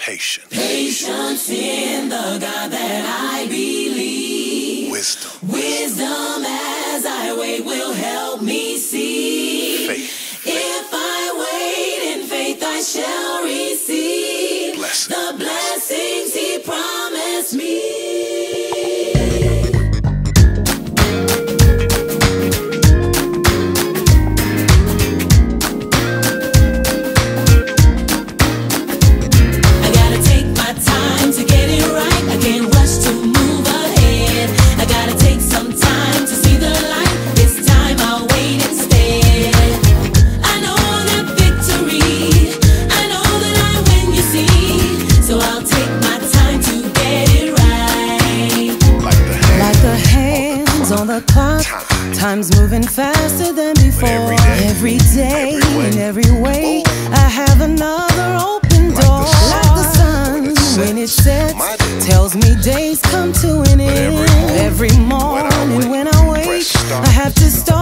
Patience. Patience in the God that I believe. Wisdom. Wisdom as I wait will help me see. Faith. If I wait in faith, I shall receive the blessings He promised me. On the clock, time's moving faster than before. Every day, in every way, I have another open door. Like the sun, when it sets, tells me days come to an end. Every morning when I wake, I have to start